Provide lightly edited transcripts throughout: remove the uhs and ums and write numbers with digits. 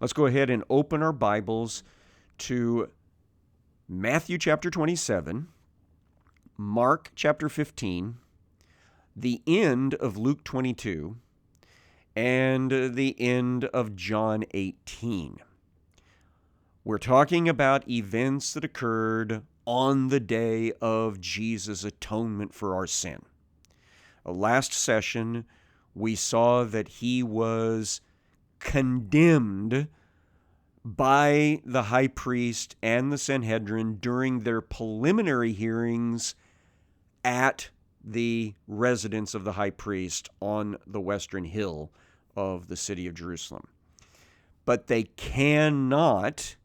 Let's go ahead and open our Bibles to Matthew chapter 27, Mark chapter 15, the end of Luke 22, and the end of John 18. We're talking about events that occurred on the day of Jesus' atonement for our sin. Last session, we saw that he was condemned by the high priest and the Sanhedrin during their preliminary hearings at the residence of the high priest on the western hill of the city of Jerusalem. But they cannot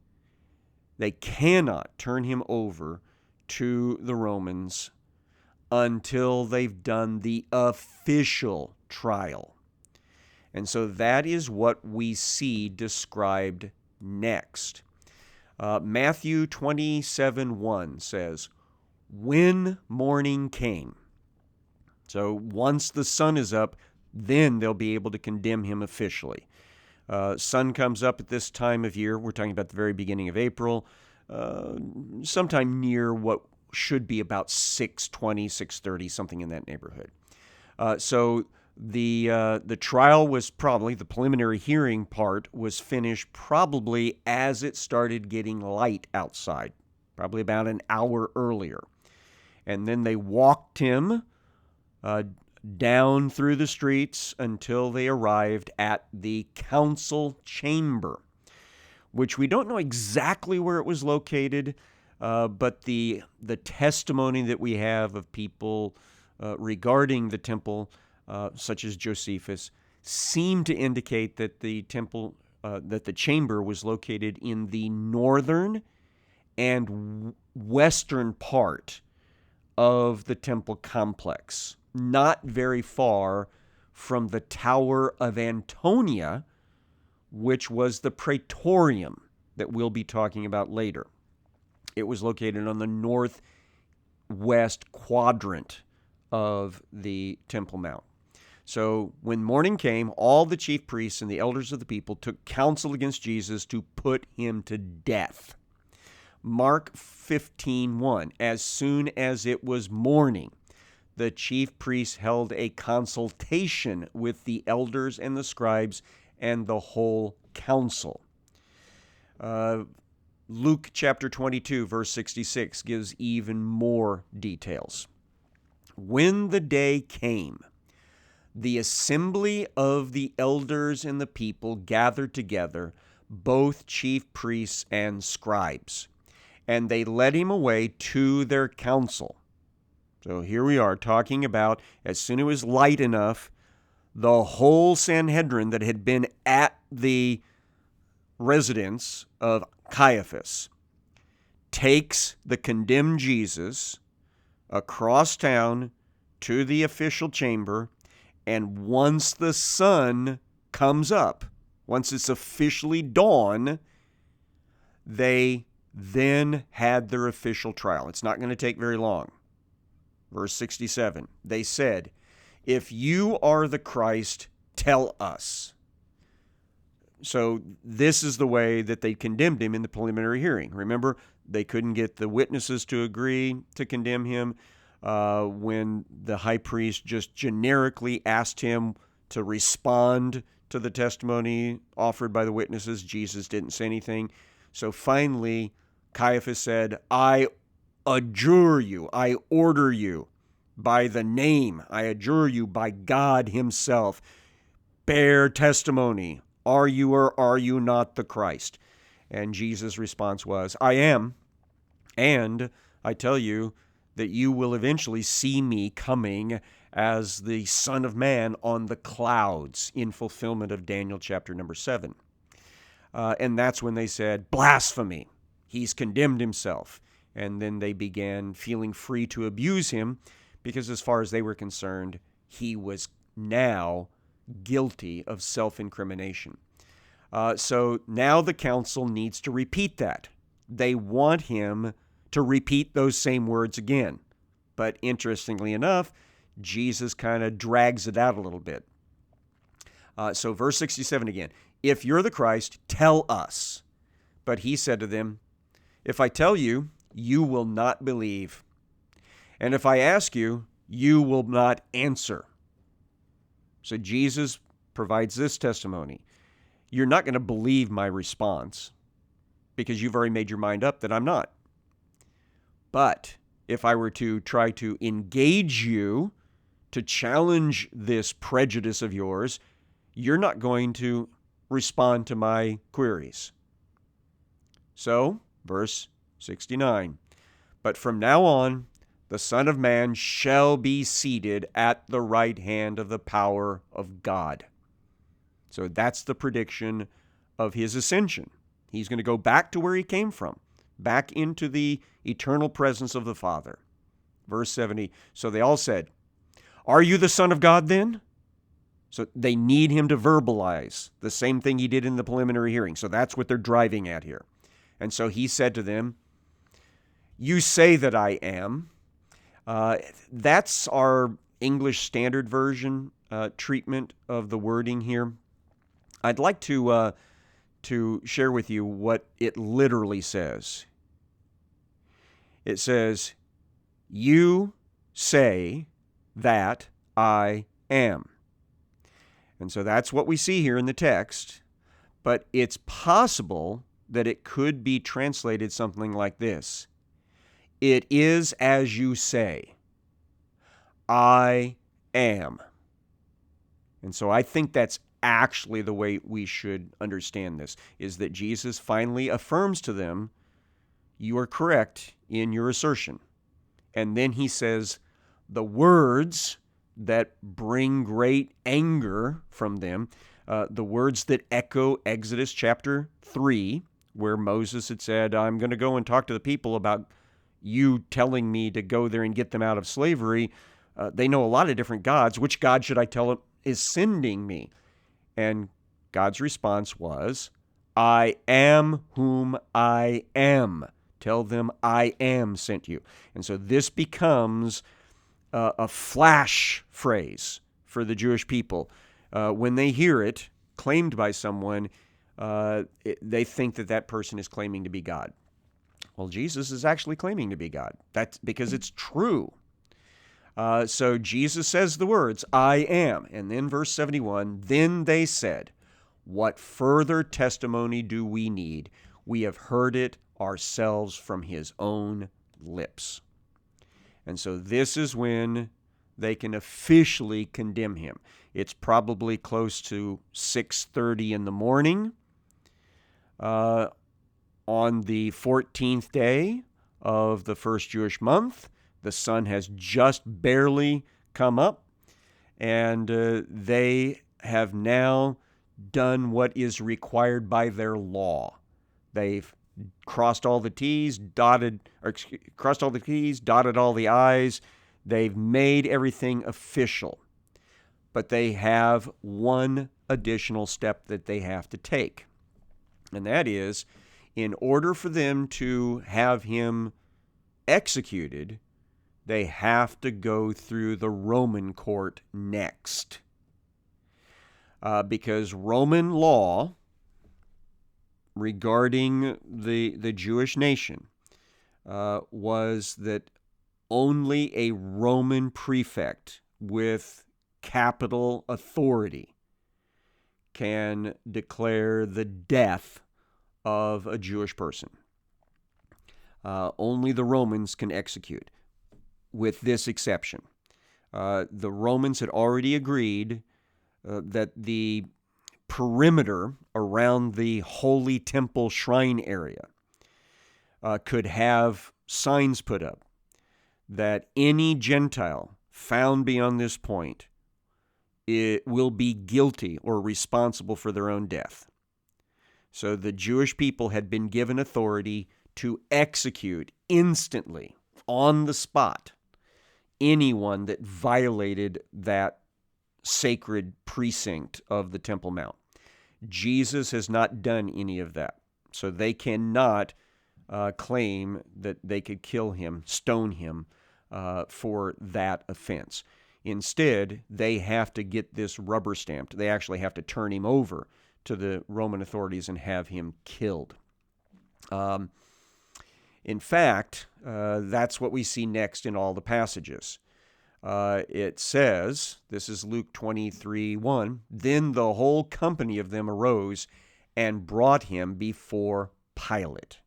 turn him over to the Romans until they've done the official trial. And so that is what we see described next. Matthew 27:1 says, when morning came. So once the sun is up, then they'll be able to condemn him officially. Sun comes up at this time of year. We're talking about the very beginning of April, sometime near what should be about 6:20, 6:30, something in that neighborhood. So the trial was probably, the preliminary hearing part was finished probably as it started getting light outside, probably about an hour earlier. And then they walked him down through the streets until they arrived at the council chamber, which we don't know exactly where it was located, but the testimony that we have of people regarding the temple, such as Josephus, seem to indicate that the temple, that the chamber was located in the northern and western part of the temple complex, not very far from the Tower of Antonia, which was the praetorium that we'll be talking about later. It was located on the northwest quadrant of the Temple Mount. So when morning came, all the chief priests and the elders of the people took counsel against Jesus to put him to death. Mark 15:1, as soon as it was morning, the chief priests held a consultation with the elders and the scribes and the whole council. Luke chapter 22, verse 66 gives even more details. When the day came, the assembly of the elders and the people gathered together, both chief priests and scribes, and they led him away to their council. So here we are talking about, as soon as it was light enough, the whole Sanhedrin that had been at the residence of Caiaphas takes the condemned Jesus across town to the official chamber, and once the sun comes up, once it's officially dawn, they then had their official trial. It's not going to take very long. Verse 67, they said, if you are the Christ, tell us. So this is the way that they condemned him in the preliminary hearing. Remember, they couldn't get the witnesses to agree to condemn him. When the high priest just generically asked him to respond to the testimony offered by the witnesses, Jesus didn't say anything. So finally, Caiaphas said, I adjure you, I order you by the name, I adjure you by God himself, bear testimony. Are you or are you not the Christ? And Jesus' response was, I am, and I tell you that you will eventually see me coming as the Son of Man on the clouds, in fulfillment of Daniel chapter number 7. And that's when they said, blasphemy. He's condemned himself. And then they began feeling free to abuse him because, as far as they were concerned, he was now guilty of self-incrimination. So now the council needs to repeat that. They want him to repeat those same words again. But interestingly enough, Jesus kind of drags it out a little bit. So verse 67 again. If you're the Christ, tell us. But he said to them, if I tell you, you will not believe. And if I ask you, you will not answer. So Jesus provides this testimony. You're not going to believe my response because you've already made your mind up that I'm not. But if I were to try to engage you, to challenge this prejudice of yours, you're not going to respond to my queries. So, verse 69, but from now on, the Son of Man shall be seated at the right hand of the power of God. So that's the prediction of his ascension. He's going to go back to where he came from, back into the eternal presence of the Father. Verse 70, so they all said, are you the Son of God then? So they need him to verbalize the same thing he did in the preliminary hearing. So that's what they're driving at here. And so he said to them, you say that I am. That's our English Standard Version treatment of the wording here. I'd like to share with you what it literally says. It says, you say that I am. And so that's what we see here in the text, but it's possible that it could be translated something like this. It is as you say. I am. And so I think that's actually the way we should understand this, is that Jesus finally affirms to them, you are correct in your assertion. And then he says, the words that bring great anger from them, the words that echo Exodus chapter 3, where Moses had said, I'm going to go and talk to the people about you telling me to go there and get them out of slavery. They know a lot of different gods. Which God should I tell them is sending me? And God's response was, I am whom I am. Tell them I am sent you. And so this becomes a flash phrase for the Jewish people. When they hear it claimed by someone, they think that that person is claiming to be God. Well, Jesus is actually claiming to be God. That's because it's true. So Jesus says the words, I am. And then verse 71, then they said, what further testimony do we need? We have heard it ourselves from his own lips. And so this is when they can officially condemn him. It's probably close to 6:30 in the morning on the 14th day of the first Jewish month. The sun has just barely come up, and they have now done what is required by their law. They've crossed all the T's, dotted all the I's. They've made everything official. But they have one additional step that they have to take. And that is, in order for them to have him executed, they have to go through the Roman court next. Because Roman law regarding the Jewish nation was that only a Roman prefect with capital authority can declare the death of a Jewish person. Only the Romans can execute, with this exception. The Romans had already agreed that the perimeter around the Holy Temple shrine area could have signs put up that any Gentile found beyond this point it will be guilty or responsible for their own death. So the Jewish people had been given authority to execute instantly, on the spot, anyone that violated that sacred precinct of the Temple Mount. Jesus has not done any of that. So they cannot claim that they could kill him, stone him for that offense. Instead, they have to get this rubber stamped. They actually have to turn him over to the Roman authorities and have him killed. In fact, that's what we see next in all the passages. It says, this is Luke 23:1, then the whole company of them arose and brought him before Pilate.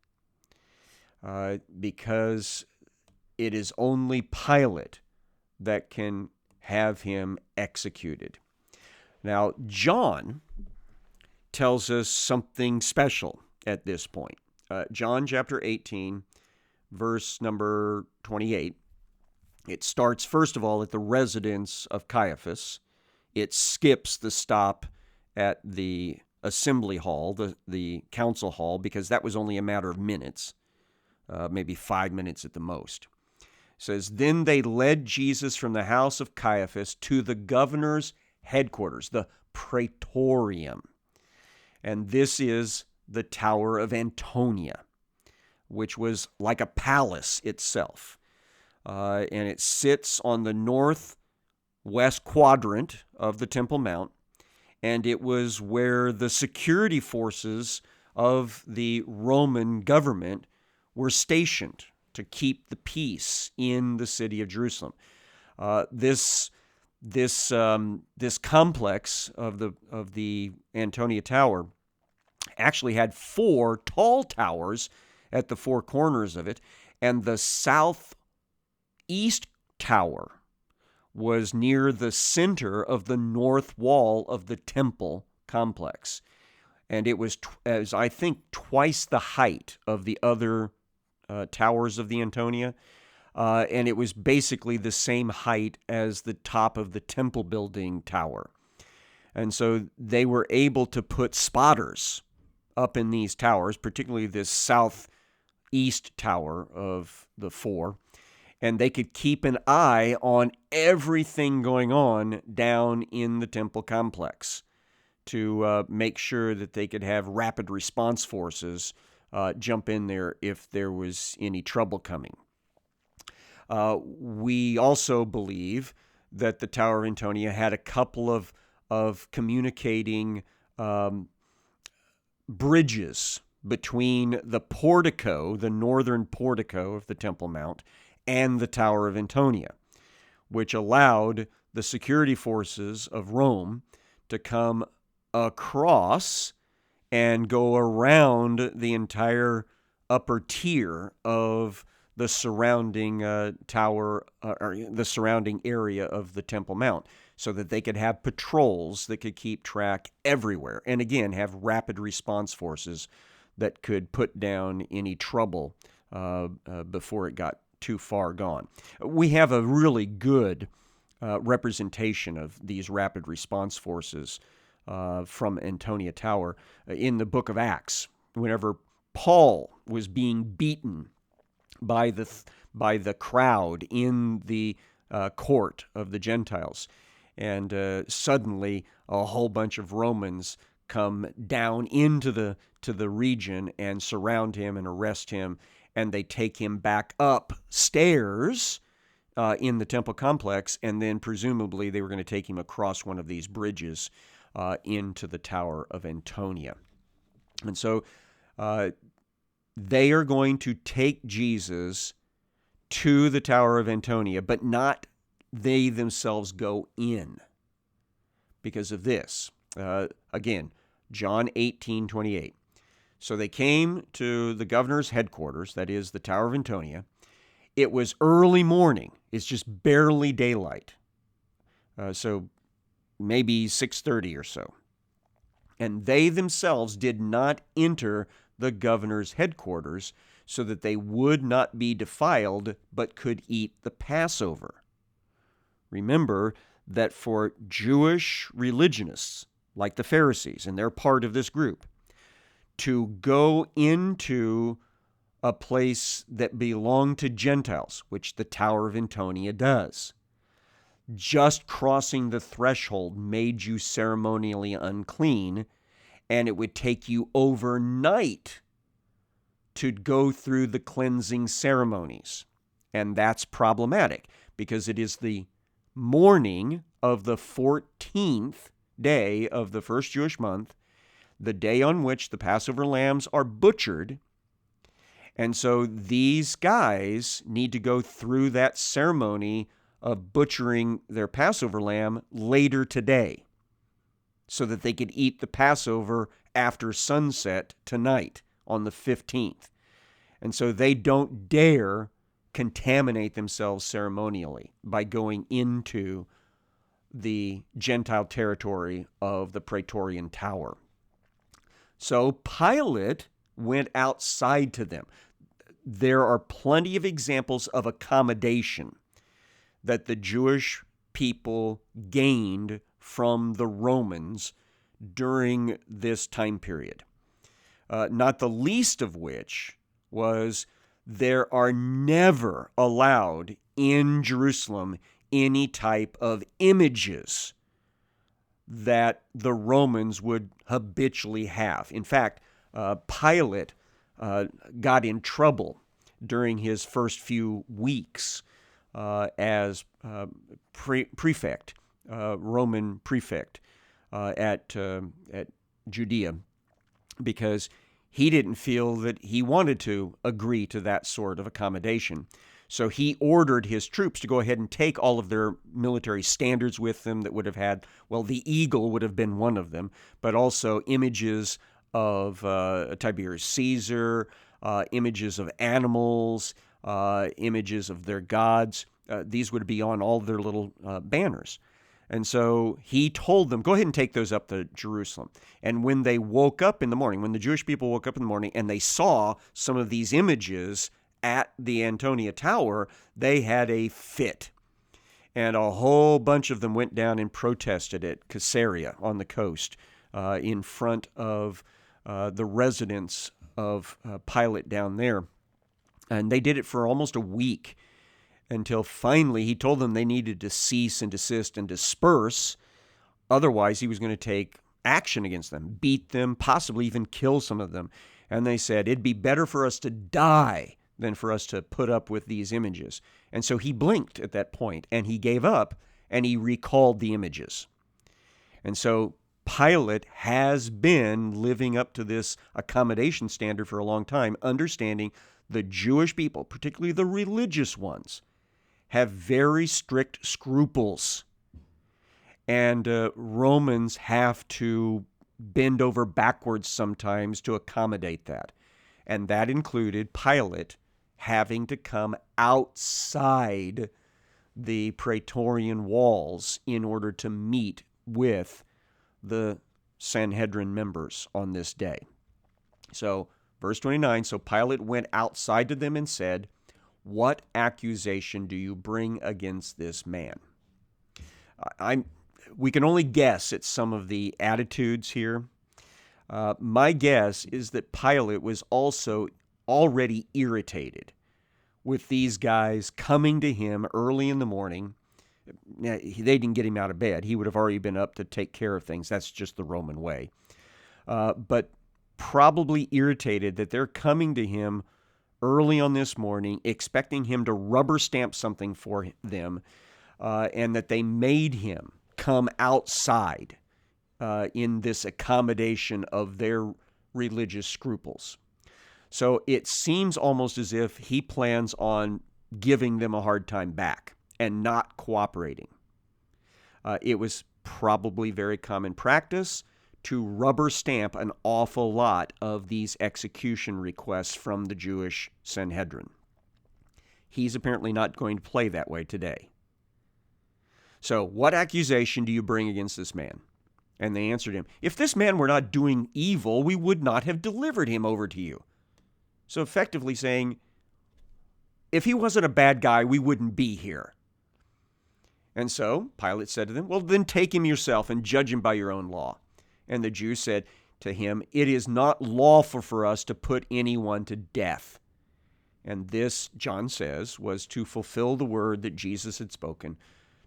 Because it is only Pilate that can have him executed. Now, John tells us something special at this point. John chapter 18, verse number 28. It starts, first of all, at the residence of Caiaphas. It skips the stop at the assembly hall, the council hall, because that was only a matter of minutes, maybe 5 minutes at the most. It says, then they led Jesus from the house of Caiaphas to the governor's headquarters, the praetorium. And this is the Tower of Antonia, which was like a palace itself. And it sits on the northwest quadrant of the Temple Mount, and it was where the security forces of the Roman government were stationed to keep the peace in the city of Jerusalem. This complex of the Antonia Tower actually had 4 tall towers at the 4 corners of it, and the southeast tower was near the center of the north wall of the temple complex. And it was, as I think, twice the height of the other towers of the Antonia. And it was basically the same height as the top of the temple building tower. And so they were able to put spotters up in these towers, particularly this southeast tower of the 4, and they could keep an eye on everything going on down in the temple complex to make sure that they could have rapid response forces jump in there if there was any trouble coming. We also believe that the Tower of Antonia had a couple of communicating bridges between the portico, the northern portico of the Temple Mount, and the Tower of Antonia, which allowed the security forces of Rome to come across and go around the entire upper tier of the surrounding tower, or the surrounding area of the Temple Mount, so that they could have patrols that could keep track everywhere, and again, have rapid response forces that could put down any trouble before it got too far gone. We have a really good representation of these rapid response forces from Antonia Tower in the book of Acts. Whenever Paul was being beaten by the crowd in the court of the Gentiles, and suddenly a whole bunch of Romans come down into the region and surround him and arrest him, and they take him back upstairs in the temple complex, and then presumably they were going to take him across one of these bridges into the Tower of Antonia. And so they are going to take Jesus to the Tower of Antonia, but not they themselves go in because of this. Again, John 18:28. So they came to the governor's headquarters, that is the Tower of Antonia. It was early morning. It's just barely daylight. So maybe 6:30 or so. And they themselves did not enter the governor's headquarters so that they would not be defiled, but could eat the Passover. Remember that for Jewish religionists, like the Pharisees, and they're part of this group, to go into a place that belonged to Gentiles, which the Tower of Antonia does, just crossing the threshold made you ceremonially unclean, and it would take you overnight to go through the cleansing ceremonies. And that's problematic because it is the morning of the 14th day of the first Jewish month. the day on which the Passover lambs are butchered. And so these guys need to go through that ceremony of butchering their Passover lamb later today so that they could eat the Passover after sunset tonight on the 15th. And so they don't dare contaminate themselves ceremonially by going into the Gentile territory of the Praetorian Tower. So Pilate went outside to them. There are plenty of examples of accommodation that the Jewish people gained from the Romans during this time period. Not the least of which was there are never allowed in Jerusalem any type of images that the Romans would habitually have. In fact, Pilate got in trouble during his first few weeks as prefect, Roman prefect at Judea, because he didn't feel that he wanted to agree to that sort of accommodation. So he ordered his troops to go ahead and take all of their military standards with them that would have had, well, the eagle would have been one of them, but also images of Tiberius Caesar, images of animals, images of their gods. These would be on all their little banners. And so he told them, go ahead and take those up to Jerusalem. And when they woke up in the morning, when the Jewish people woke up in the morning and they saw some of these images at the Antonia Tower, they had a fit. And a whole bunch of them went down and protested at Caesarea on the coast in front of the residence of Pilate down there. And they did it for almost a week, until finally he told them they needed to cease and desist and disperse. Otherwise, he was going to take action against them, beat them, possibly even kill some of them. And they said, it'd be better for us to die than for us to put up with these images. And so he blinked at that point, and he gave up, and he recalled the images. And so Pilate has been living up to this accommodation standard for a long time, understanding the Jewish people, particularly the religious ones, have very strict scruples. And Romans have to bend over backwards sometimes to accommodate that. And that included Pilate having to come outside the Praetorian walls in order to meet with the Sanhedrin members on this day. So, verse 29, so Pilate went outside to them and said, what accusation do you bring against this man? We can only guess at some of the attitudes here. My guess is that Pilate was also already irritated with these guys coming to him early in the morning. They didn't get him out of bed. He would have already been up to take care of things. That's just the Roman way. But probably irritated that they're coming to him early on this morning, expecting him to rubber stamp something for them, and that they made him come outside in this accommodation of their religious scruples. So it seems almost as if he plans on giving them a hard time back and not cooperating. It was probably very common practice to rubber stamp an awful lot of these execution requests from the Jewish Sanhedrin. He's apparently not going to play that way today. So, what accusation do you bring against this man? And they answered him, if this man were not doing evil, we would not have delivered him over to you. So effectively saying, if he wasn't a bad guy, we wouldn't be here. And so Pilate said to them, well, then take him yourself and judge him by your own law. And the Jews said to him, it is not lawful for us to put anyone to death. And this, John says, was to fulfill the word that Jesus had spoken,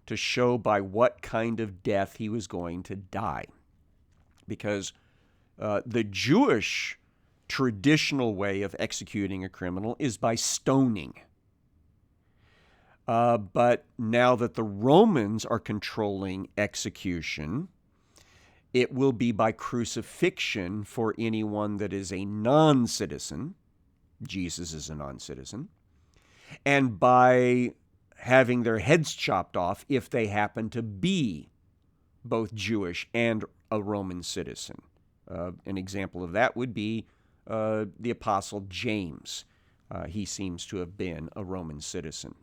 to show by what kind of death he was going to die. Because the Jewish traditional way of executing a criminal is by stoning. But now that the Romans are controlling execution, It will be by crucifixion for anyone that is a non-citizen. Jesus is a non-citizen. And by having their heads chopped off if they happen to be both Jewish and a Roman citizen. An example of that would be the Apostle James. He seems to have been a Roman citizen.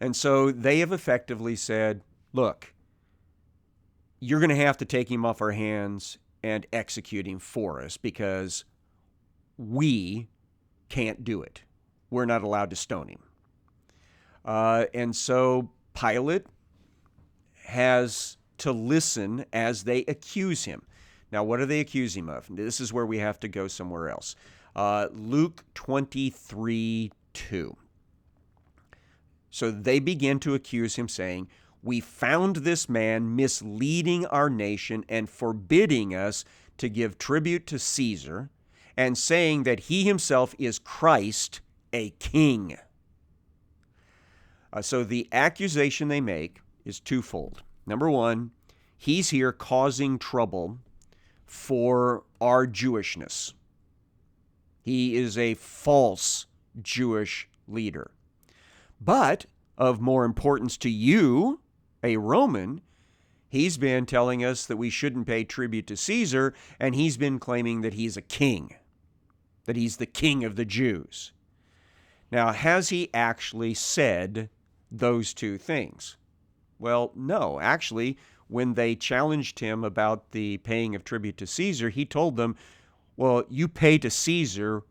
And so they have effectively said, look, you're going to have to take him off our hands and execute him for us because we can't do it. We're not allowed to stone him. And so Pilate has to listen as they accuse him. Now, what do they accuse him of? This is where we have to go somewhere else. Luke 23:2. So they begin to accuse him, saying, "We found this man misleading our nation and forbidding us to give tribute to Caesar, and saying that he himself is Christ, a king." So the accusation they make is twofold. Number one, he's here causing trouble for our Jewishness. He is a false Jewish leader. But of more importance to you, a Roman, he's been telling us that we shouldn't pay tribute to Caesar, and he's been claiming that he's a king, that he's the king of the Jews. Now, has he actually said those two things? Well, no. Actually, when they challenged him about the paying of tribute to Caesar, he told them, well, you pay to Caesar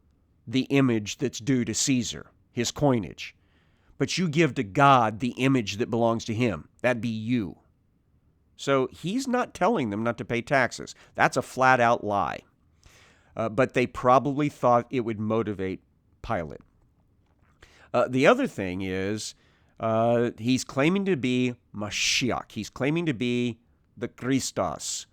the image that's due to Caesar, his coinage. But you give to God the image that belongs to him. That'd be you. So he's not telling them not to pay taxes. That's a flat-out lie. But they probably thought it would motivate Pilate. The other thing is he's claiming to be Mashiach. He's claiming to be the Christos.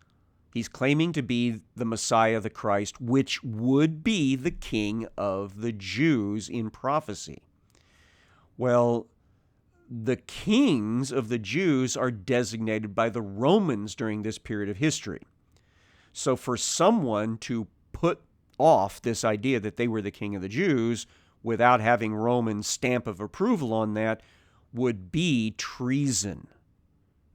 He's claiming to be the Messiah, the Christ, which would be the king of the Jews in prophecy. Well, the kings of the Jews are designated by the Romans during this period of history. So for someone to put off this idea that they were the king of the Jews without having Roman stamp of approval on that would be treason.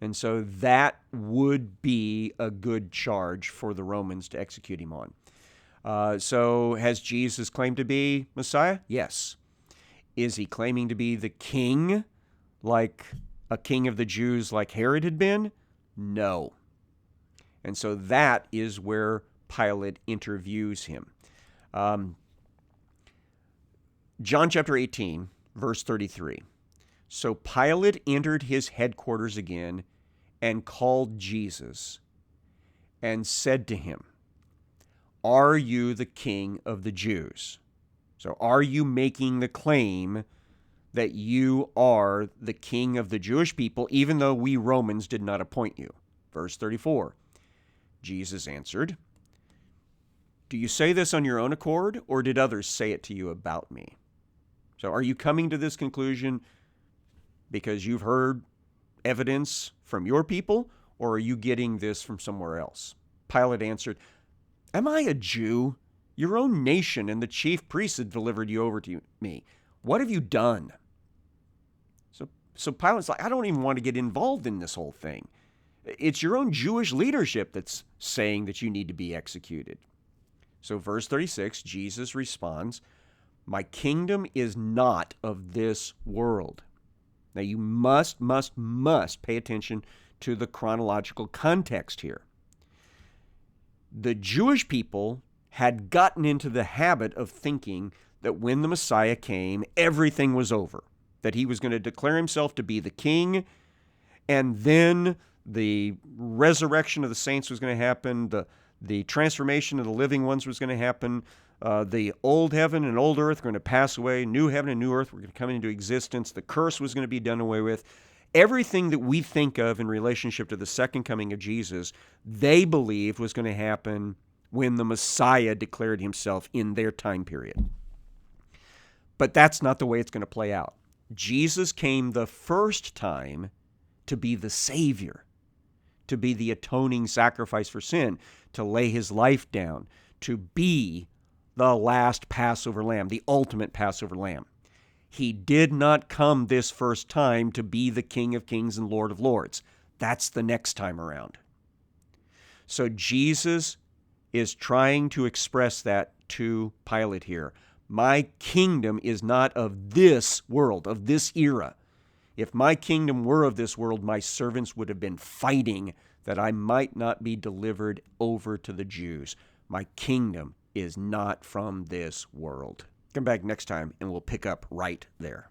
And so that would be a good charge for the Romans to execute him on. So has Jesus claimed to be Messiah? Yes. Is he claiming to be the king, like a king of the Jews like Herod had been? No. And so that is where Pilate interviews him. John chapter 18, verse 33. So Pilate entered his headquarters again and called Jesus and said to him, "Are you the king of the Jews?" So are you making the claim that you are the king of the Jewish people, even though we Romans did not appoint you? Verse 34, Jesus answered, "Do you say this on your own accord, or did others say it to you about me?" So are you coming to this conclusion because you've heard evidence from your people, or are you getting this from somewhere else? Pilate answered, "Am I a Jew? Your own nation and the chief priests have delivered you over to me. What have you done?" So Pilate's like, I don't even want to get involved in this whole thing. It's your own Jewish leadership that's saying that you need to be executed. So verse 36, Jesus responds, "My kingdom is not of this world." Now you must pay attention to the chronological context here. The Jewish people had gotten into the habit of thinking that when the Messiah came, everything was over, that he was going to declare himself to be the king, and then the resurrection of the saints was going to happen, the transformation of the living ones was going to happen, the old heaven and old earth were going to pass away, new heaven and new earth were going to come into existence, the curse was going to be done away with. Everything that we think of in relationship to the second coming of Jesus, they believed was going to happen when the Messiah declared himself in their time period. But that's not the way it's going to play out. Jesus came the first time to be the Savior, to be the atoning sacrifice for sin, to lay his life down, to be the last Passover lamb, the ultimate Passover lamb. He did not come this first time to be the King of Kings and Lord of Lords. That's the next time around. So Jesus is trying to express that to Pilate here. My kingdom is not of this world, of this era. If my kingdom were of this world, my servants would have been fighting that I might not be delivered over to the Jews. My kingdom is not from this world. Come back next time and we'll pick up right there.